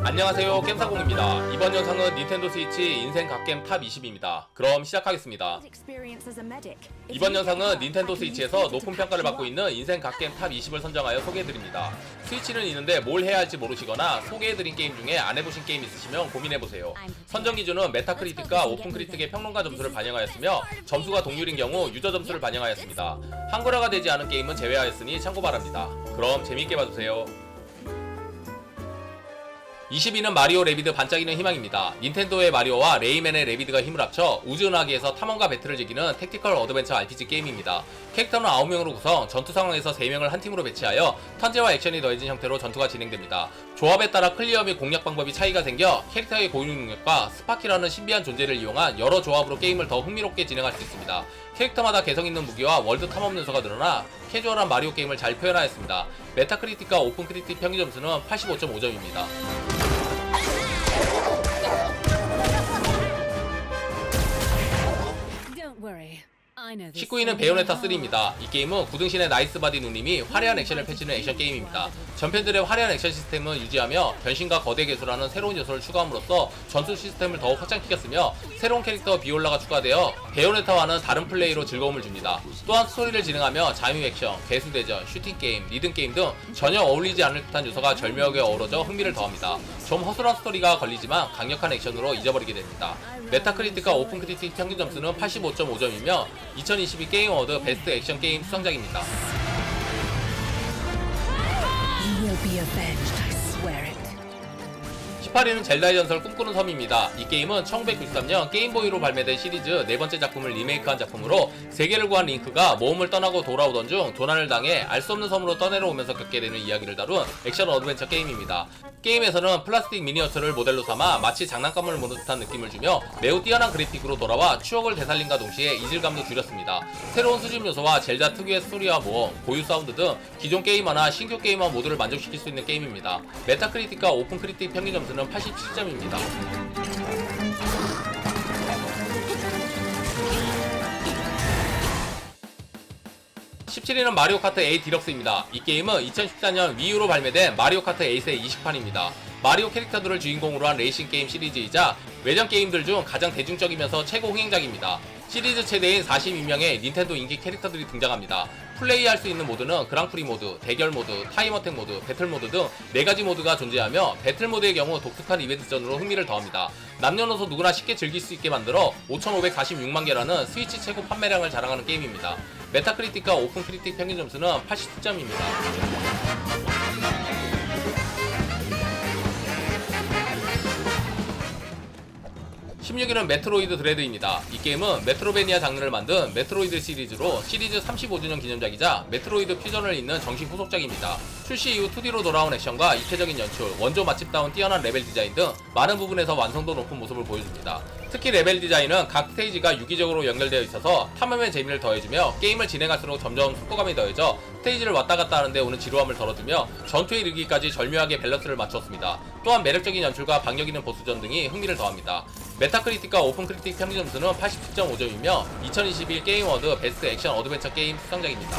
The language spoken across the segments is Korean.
안녕하세요, 겜사공입니다. 이번 영상은 닌텐도 스위치 인생 갓겜 탑 20입니다. 그럼 시작하겠습니다. 이번 영상은 닌텐도 스위치에서 높은 평가를 받고 있는 인생 갓겜 탑 20을 선정하여 소개해드립니다. 스위치는 있는데 뭘 해야 할지 모르시거나 소개해드린 게임 중에 안 해보신 게임 있으시면 고민해보세요. 선정 기준은 메타크리틱과 오픈크리틱의 평론가 점수를 반영하였으며 점수가 동률인 경우 유저 점수를 반영하였습니다. 한글화가 되지 않은 게임은 제외하였으니 참고 바랍니다. 그럼 재미있게 봐주세요. 20위는 마리오 레비드 반짝이는 희망입니다. 닌텐도의 마리오와 레이맨의 레비드가 힘을 합쳐 우주은하계에서 탐험과 배틀을 즐기는 택티컬 어드벤처 RPG 게임입니다. 캐릭터는 9명으로 구성, 전투 상황에서 3명을 한 팀으로 배치하여 턴제와 액션이 더해진 형태로 전투가 진행됩니다. 조합에 따라 클리어 및 공략 방법이 차이가 생겨 캐릭터의 고유 능력과 스파키라는 신비한 존재를 이용한 여러 조합으로 게임을 더 흥미롭게 진행할 수 있습니다. 캐릭터마다 개성있는 무기와 월드 탐험 요소가 늘어나 캐주얼한 마리오 게임을 잘 표현하였습니다. 메타크리틱과 오픈크리틱 평균 점수는 85.5점입니다. 19위는 베요네타 3입니다. 이 게임은 구등신의 나이스바디 누님이 화려한 액션을 펼치는 액션 게임입니다. 전편들의 화려한 액션 시스템을 유지하며 변신과 거대 개수라는 새로운 요소를 추가함으로써 전투 시스템을 더욱 확장시켰으며 새로운 캐릭터 비올라가 추가되어 베요네타와는 다른 플레이로 즐거움을 줍니다. 또한 스토리를 진행하며 자유 액션, 개수대전, 슈팅게임, 리듬게임 등 전혀 어울리지 않을 듯한 요소가 절묘하게 어우러져 흥미를 더합니다. 좀 허술한 스토리가 걸리지만 강력한 액션으로 잊어버리게 됩니다. 메타크리틱과 오픈크리틱 평균 점수는 85.5점이며 2022 게임 어워드 베스트 액션 게임 수상작입니다. 18위는 젤다의 전설 꿈꾸는 섬입니다. 이 게임은 1993년 게임보이로 발매된 시리즈 네번째 작품을 리메이크한 작품으로 세계를 구한 링크가 모험을 떠나고 돌아오던 중 도난을 당해 알 수 없는 섬으로 떠내려오면서 겪게 되는 이야기를 다룬 액션 어드벤처 게임입니다. 게임에서는 플라스틱 미니어처를 모델로 삼아 마치 장난감을 보는 듯한 느낌을 주며 매우 뛰어난 그래픽으로 돌아와 추억을 되살림과 동시에 이질감도 줄였습니다. 새로운 수집 요소와 젤다 특유의 스토리와 모험, 고유 사운드 등 기존 게이머나 신규 게이머 모두를 만족시킬 수 있는 게임입니다. 메타크리틱과 오픈크리틱 평균 점수는 87점입니다. 17위는 마리오 카트 8 디럭스입니다. 이 게임은 2014년 위유로 발매된 마리오 카트 8의 20판입니다. 마리오 캐릭터들을 주인공으로 한 레이싱 게임 시리즈이자 외전 게임들 중 가장 대중적이면서 최고 흥행작입니다. 시리즈 최대인 42명의 닌텐도 인기 캐릭터들이 등장합니다. 플레이할 수 있는 모드는 그랑프리 모드, 대결 모드, 타임어택 모드, 배틀 모드 등 4가지 모드가 존재하며 배틀 모드의 경우 독특한 이벤트전으로 흥미를 더합니다. 남녀노소 누구나 쉽게 즐길 수 있게 만들어 5,546만 개라는 스위치 최고 판매량을 자랑하는 게임입니다. 메타크리틱과 오픈크리틱 평균 점수는 80점입니다. 16위는 메트로이드 드레드입니다. 이 게임은 메트로베니아 장르를 만든 메트로이드 시리즈로 시리즈 35주년 기념작이자 메트로이드 퓨전을 잇는 정식 후속작입니다. 출시 이후 2D로 돌아온 액션과 입체적인 연출, 원조 맛집다운 뛰어난 레벨 디자인 등 많은 부분에서 완성도 높은 모습을 보여줍니다. 특히 레벨 디자인은 각 스테이지가 유기적으로 연결되어 있어서 탐험의 재미를 더해주며 게임을 진행할수록 점점 속도감이 더해져 스테이지를 왔다갔다 하는데 오는 지루함을 덜어주며 전투에 이르기까지 절묘하게 밸런스를 맞췄습니다. 또한 매력적인 연출과 박력 있는 보스전 등이 흥미를 더합니다. 메타크리틱과 오픈크리틱 평균 점수는 87.5점이며 2021 게임 어워드 베스트 액션 어드벤처 게임 수상작입니다.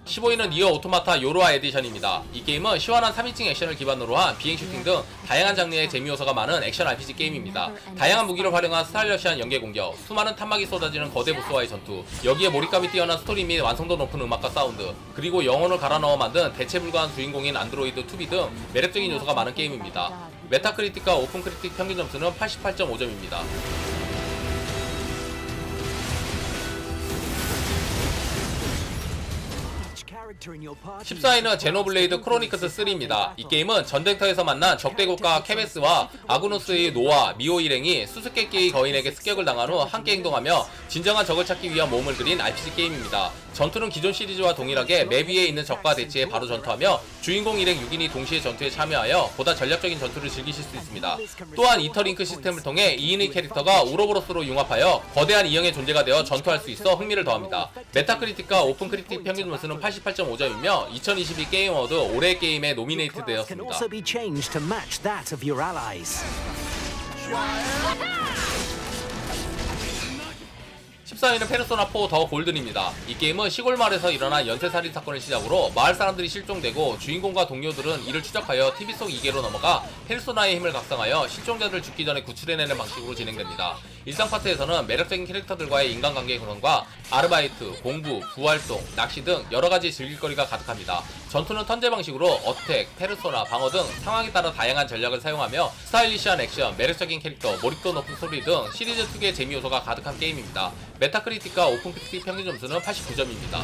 15위는 니어 오토마타 요로아 에디션입니다. 이 게임은 시원한 3인칭 액션을 기반으로 한 비행 슈팅 등 다양한 장르의 재미 요소가 많은 액션 RPG 게임입니다. 다양한 무기를 활용한 스타일러시한 연계 공격, 수많은 탄막이 쏟아지는 거대 보스와의 전투, 여기에 몰입감이 뛰어난 스토리 및 완성도 높은 음악과 사운드, 그리고 영혼을 갈아 넣어 만든 대체 불가한 주인공인 안드로이드 2B 등 매력적인 요소가 많은 게임입니다. 메타크리틱과 오픈크리틱 평균 점수는 88.5점입니다. 14위는 제노블레이드 크로니크스 3입니다. 이 게임은 전쟁터에서 만난 적대국가 케베스와 아그누스의 노아, 미오 일행이 수수께끼의 거인에게 습격을 당한 후 함께 행동하며 진정한 적을 찾기 위한 모험을 들인 RPG 게임입니다. 전투는 기존 시리즈와 동일하게 맵 위에 있는 적과 대치해 바로 전투하며 주인공 일행 6인이 동시에 전투에 참여하여 보다 전략적인 전투를 즐기실 수 있습니다. 또한 이터링크 시스템을 통해 2인의 캐릭터가 우로보로스로 융합하여 거대한 이형의 존재가 되어 전투할 수 있어 흥미를 더합니다. 메타크리틱과 오픈크리틱 평균 점수는 88.5점이며 2022 게임 어워드 올해의 게임에 노미네이트 되었습니다. 14위는 페르소나 4 더 골든입니다. 이 게임은 시골 마을에서 일어난 연쇄살인 사건을 시작으로 마을 사람들이 실종되고 주인공과 동료들은 이를 추적하여 TV 속 이계로 넘어가 페르소나의 힘을 각성하여 실종자들 죽기 전에 구출해내는 방식으로 진행됩니다. 일상 파트에서는 매력적인 캐릭터들과의 인간관계 구성과 아르바이트, 공부, 부활동, 낚시 등 여러가지 즐길거리가 가득합니다. 전투는 턴제 방식으로 어택, 페르소나, 방어 등 상황에 따라 다양한 전략을 사용하며 스타일리시한 액션, 매력적인 캐릭터, 몰입도 높은 스토리 등 시리즈 특유의 재미 요소가 가득한 게임입니다. 메타크리틱과 오픈크리틱 평균 점수는 89점입니다.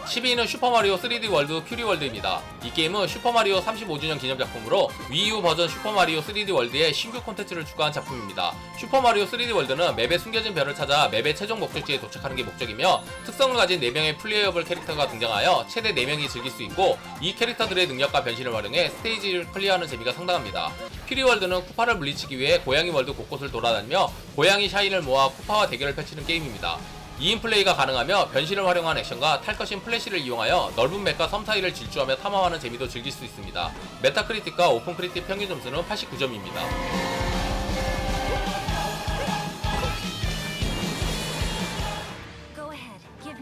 12위는 슈퍼마리오 3D 월드 퓨리 월드입니다. 이 게임은 슈퍼마리오 35주년 기념작품으로 위이U 버전 슈퍼마리오 3D 월드에 신규 콘텐츠를 추가한 작품입니다. 슈퍼마리오 3D 월드는 맵의 숨겨진 별을 찾아 맵의 최종 목적지에 도착하는 게 목적이며 특성을 가진 4명의 플레이어블 캐릭터가 등장하여 최대 4명이 즐길 수 있고 이 캐릭터들의 능력과 변신을 활용해 스테이지를 클리어하는 재미가 상당합니다. 퓨리 월드는 쿠파를 물리치기 위해 고양이 월드 곳곳을 돌아다니며 고양이 샤인을 모아 쿠파와 대결을 펼치는 게임입니다. 2인 플레이가 가능하며 변신을 활용한 액션과 탈 것인 플래시를 이용하여 넓은 맵과 섬 사이를 질주하며 탐험하는 재미도 즐길 수 있습니다. 메타크리틱과 오픈크리틱 평균 점수는 89점입니다.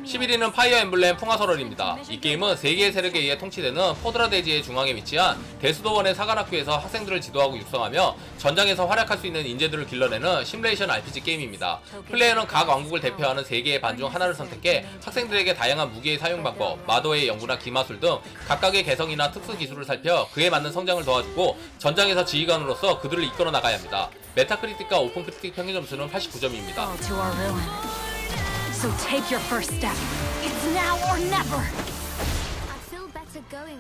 11위는 파이어 엠블렘 풍화설월입니다. 이 게임은 3개의 세력에 의해 통치되는 포드라 대지의 중앙에 위치한 데스도원의 사관학교에서 학생들을 지도하고 육성하며 전장에서 활약할 수 있는 인재들을 길러내는 시뮬레이션 RPG 게임입니다. 플레이어는 각 왕국을 대표하는 3개의 반 중 하나를 선택해 학생들에게 다양한 무기의 사용 방법, 마도의 연구나 기마술 등 각각의 개성이나 특수 기술을 살펴 그에 맞는 성장을 도와주고 전장에서 지휘관으로서 그들을 이끌어 나가야 합니다. 메타크리틱과 오픈크리틱 평균 점수는 89점입니다. So take your first step. It's now or never.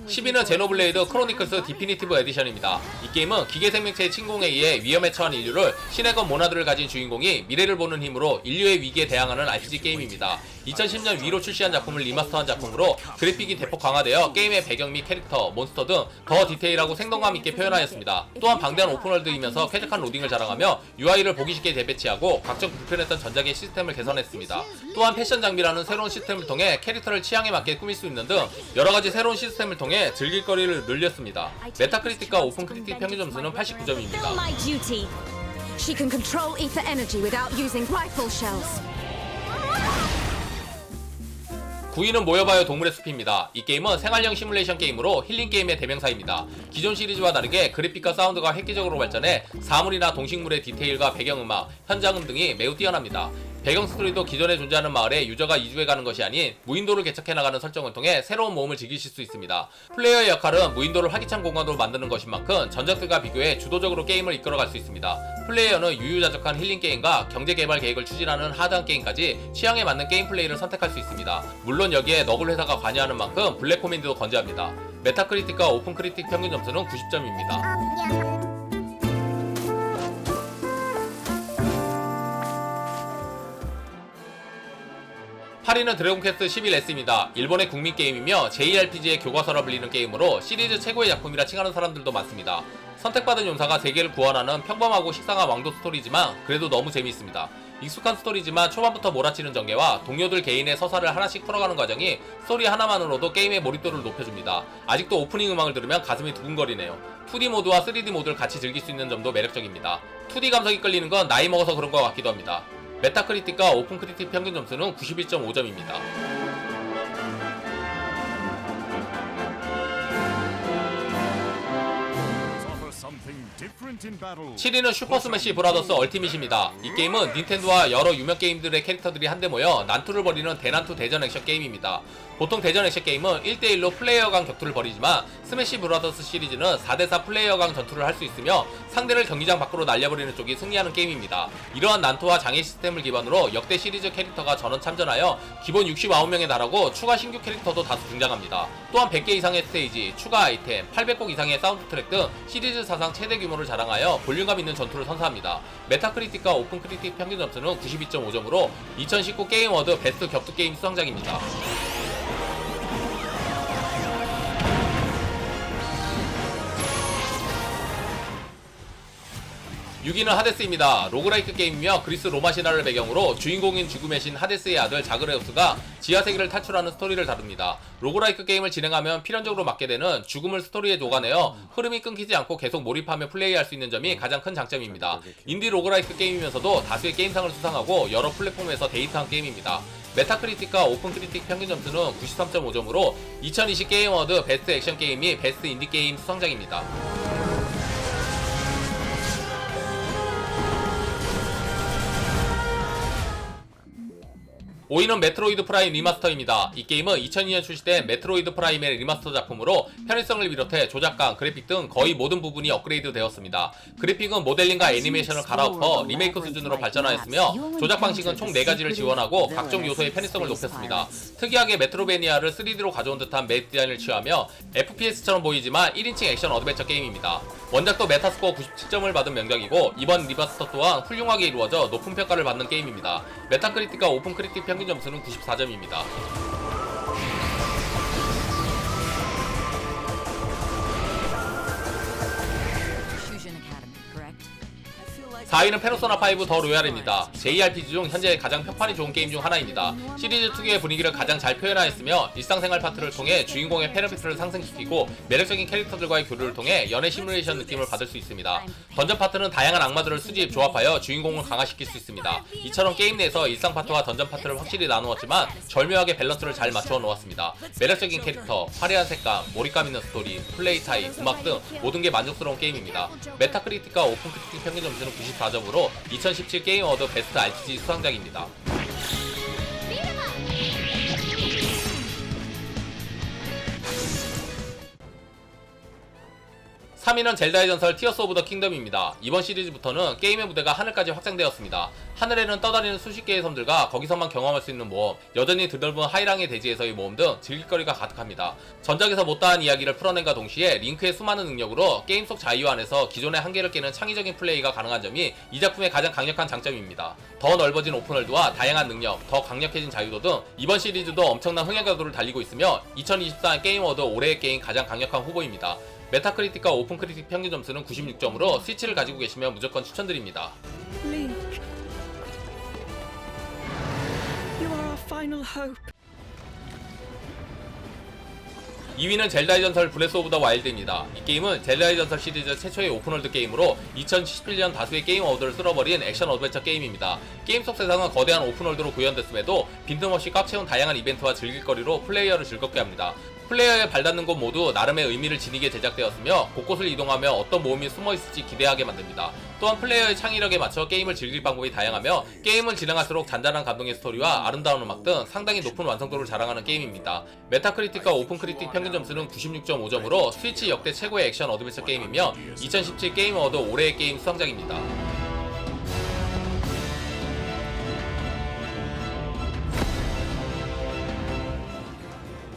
10위는 제노블레이드 크로니클스 디피니티브 에디션입니다. 이 게임은 기계생명체의 침공에 의해 위험에 처한 인류를 신의 검 모나드를 가진 주인공이 미래를 보는 힘으로 인류의 위기에 대항하는 RPG 게임입니다. 2010년 위로 출시한 작품을 리마스터한 작품으로 그래픽이 대폭 강화되어 게임의 배경 및 캐릭터, 몬스터 등 더 디테일하고 생동감 있게 표현하였습니다. 또한 방대한 오픈월드이면서 쾌적한 로딩을 자랑하며 UI를 보기 쉽게 재배치하고 각종 불편했던 전작의 시스템을 개선했습니다. 또한 패션 장비라는 새로운 시스템을 통해 캐릭터를 취향에 맞게 꾸밀 수 있는 등 여러가지 새로운 시스템을 통해 즐길거리를 늘렸습니다. 메타크리틱과 오픈크리틱 평균 점수는 89점입니다. She can control ether energy without using rifle shells. 9위는 모여봐요 동물의 숲입니다. 이 게임은 생활형 시뮬레이션 게임으로 힐링 게임의 대명사입니다. 기존 시리즈와 다르게 그래픽과 사운드가 획기적으로 발전해 사물이나 동식물의 디테일과 배경음악, 현장음 등이 매우 뛰어납니다. 배경 스토리도 기존에 존재하는 마을에 유저가 이주해 가는 것이 아닌 무인도를 개척해 나가는 설정을 통해 새로운 모험을 즐기실 수 있습니다. 플레이어의 역할은 무인도를 활기찬 공간으로 만드는 것인 만큼 전작들과 비교해 주도적으로 게임을 이끌어갈 수 있습니다. 플레이어는 유유자적한 힐링 게임과 경제 개발 계획을 추진하는 하드한 게임까지 취향에 맞는 게임 플레이를 선택할 수 있습니다. 물론 여기에 너굴 회사가 관여하는 만큼 블랙 코미디도 건재합니다. 메타크리틱과 오픈크리틱 평균 점수는 90점입니다. 8위는 드래곤퀘스트 11S입니다. 일본의 국민 게임이며 JRPG의 교과서라 불리는 게임으로 시리즈 최고의 작품이라 칭하는 사람들도 많습니다. 선택받은 용사가 세계를 구원하는 평범하고 식상한 왕도 스토리지만 그래도 너무 재미있습니다. 익숙한 스토리지만 초반부터 몰아치는 전개와 동료들 개인의 서사를 하나씩 풀어가는 과정이 스토리 하나만으로도 게임의 몰입도를 높여줍니다. 아직도 오프닝 음악을 들으면 가슴이 두근거리네요. 2D 모드와 3D 모드를 같이 즐길 수 있는 점도 매력적입니다. 2D 감성이 끌리는 건 나이 먹어서 그런 것 같기도 합니다. 메타크리틱과 오픈크리틱 평균 점수는 91.5점입니다. 7위는 슈퍼 스매시 브라더스 얼티밋입니다. 이 게임은 닌텐도와 여러 유명 게임들의 캐릭터들이 한데 모여 난투를 벌이는 대난투 대전 액션 게임입니다. 보통 대전 액션 게임은 1대1로 플레이어 간 격투를 벌이지만 스매시 브라더스 시리즈는 4대4 플레이어 간 전투를 할 수 있으며 상대를 경기장 밖으로 날려버리는 쪽이 승리하는 게임입니다. 이러한 난투와 장애 시스템을 기반으로 역대 시리즈 캐릭터가 전원 참전하여 기본 69명에 달하고 추가 신규 캐릭터도 다수 등장합니다. 또한 100개 이상의 스테이지, 추가 아이템, 800곡 이상의 사운드 트랙 등 시리즈 사상 최대 규모를 자랑하여 볼륨감 있는 전투를 선사합니다. 메타크리틱과 오픈크리틱 평균 점수는 92.5점으로 2019 게임 어워드 베스트 격투 게임 수상작입니다. 6위는 하데스입니다. 로그라이크 게임이며 그리스 로마 신화를 배경으로 주인공인 죽음의 신 하데스의 아들 자그레우스가 지하세계를 탈출하는 스토리를 다룹니다. 로그라이크 게임을 진행하면 필연적으로 맞게 되는 죽음을 스토리에 녹아내어 흐름이 끊기지 않고 계속 몰입하며 플레이할 수 있는 점이 가장 큰 장점입니다. 인디 로그라이크 게임이면서도 다수의 게임상을 수상하고 여러 플랫폼에서 데이트한 게임입니다. 메타크리틱과 오픈크리틱 평균 점수는 93.5점으로 2020 게임 어워드 베스트 액션 게임 및 베스트 인디 게임 수상작입니다. 5위는 메트로이드 프라임 리마스터입니다. 이 게임은 2002년 출시된 메트로이드 프라임의 리마스터 작품으로 편의성을 비롯해 조작감, 그래픽 등 거의 모든 부분이 업그레이드 되었습니다. 그래픽은 모델링과 애니메이션을 갈아엎어 리메이크 수준으로 발전하였으며 조작 방식은 총 4가지를 지원하고 각종 요소의 편의성을 높였습니다. 특이하게 메트로베니아를 3D로 가져온 듯한 맵 디자인을 취하며 FPS처럼 보이지만 1인칭 액션 어드벤처 게임입니다. 원작도 메타스코어 97점을 받은 명작이고 이번 리마스터 또한 훌륭하게 이루어져 높은 평가를 받는 게임입니다. 메타크리틱과 오픈크리틱 평균 점수는 94점입니다. 4위는 페르소나5 더 로얄입니다. JRPG 중 현재 가장 평판이 좋은 게임 중 하나입니다. 시리즈 특유의 분위기를 가장 잘 표현하였으며 일상생활 파트를 통해 주인공의 페르피스를 상승시키고 매력적인 캐릭터들과의 교류를 통해 연애 시뮬레이션 느낌을 받을 수 있습니다. 던전 파트는 다양한 악마들을 수집, 조합하여 주인공을 강화시킬 수 있습니다. 이처럼 게임 내에서 일상 파트와 던전 파트를 확실히 나누었지만 절묘하게 밸런스를 잘 맞추어 놓았습니다. 매력적인 캐릭터, 화려한 색감, 몰입감 있는 스토리, 플레이 타임, 음악 등 모든 게 만족스러운 게임입니다. 메타크리틱과 오픈크리틱 평균 점수는 94점으로 2017 게임 어워드 베스트 RPG 수상작입니다. 3위는 젤다의 전설 티어스 오브 더 킹덤입니다. 이번 시리즈부터는 게임의 무대가 하늘까지 확장되었습니다. 하늘에는 떠다니는 수십 개의 섬들과 거기서만 경험할 수 있는 모험, 여전히 드넓은 하이랑의 대지에서의 모험 등 즐길거리가 가득합니다. 전작에서 못다한 이야기를 풀어낸과 동시에 링크의 수많은 능력으로 게임 속 자유 안에서 기존의 한계를 깨는 창의적인 플레이가 가능한 점이 이 작품의 가장 강력한 장점입니다. 더 넓어진 오픈월드와 다양한 능력, 더 강력해진 자유도 등 이번 시리즈도 엄청난 흥행 가도를 달리고 있으며 2024 게임 어워드 올해의 게임 가장 강력한 후보입니다. 메타크리틱과 오픈크리틱 평균 점수는 96점으로 스위치를 가지고 계시면 무조건 추천드립니다. Link, you are our final hope. 2위는 젤다의 전설 브레스 오브 더 와일드입니다. 이 게임은 젤다의 전설 시리즈 최초의 오픈월드 게임으로 2017년 다수의 게임 어워드를 쓸어버린 액션 어드벤처 게임입니다. 게임 속 세상은 거대한 오픈월드로 구현됐음에도 빈틈없이 꽉 채운 다양한 이벤트와 즐길거리로 플레이어를 즐겁게 합니다. 플레이어의 발닿는 곳 모두 나름의 의미를 지니게 제작되었으며 곳곳을 이동하며 어떤 모험이 숨어있을지 기대하게 만듭니다. 또한 플레이어의 창의력에 맞춰 게임을 즐길 방법이 다양하며 게임을 진행할수록 잔잔한 감동의 스토리와 아름다운 음악 등 상당히 높은 완성도를 자랑하는 게임입니다. 메타크리틱과 오픈크리틱 평균 점수는 96.5점으로 스위치 역대 최고의 액션 어드벤처 게임이며 2017 게임 어워드 올해의 게임 수상작입니다.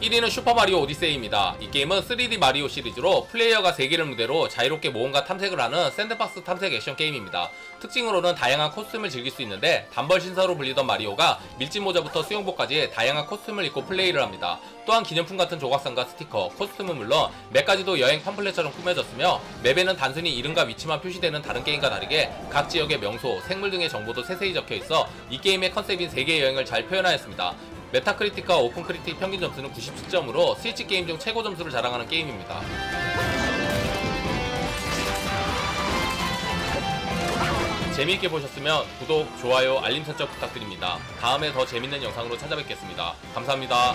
1위는 슈퍼마리오 오디세이입니다. 이 게임은 3D 마리오 시리즈로 플레이어가 세계를 무대로 자유롭게 모험과 탐색을 하는 샌드박스 탐색 액션 게임입니다. 특징으로는 다양한 코스튬을 즐길 수 있는데 단벌 신사로 불리던 마리오가 밀짚 모자부터 수영복까지 다양한 코스튬을 입고 플레이를 합니다. 또한 기념품 같은 조각상과 스티커, 코스튬은 물론 맵까지도 여행 팜플렛처럼 꾸며졌으며 맵에는 단순히 이름과 위치만 표시되는 다른 게임과 다르게 각 지역의 명소, 생물 등의 정보도 세세히 적혀있어 이 게임의 컨셉인 세계 여행을 잘 표현하였습니다. 메타크리틱과 오픈크리틱 평균 점수는 97점으로 스위치 게임 중 최고 점수를 자랑하는 게임입니다. 재미있게 보셨으면 구독, 좋아요, 알림 설정 부탁드립니다. 다음에 더 재밌는 영상으로 찾아뵙겠습니다. 감사합니다.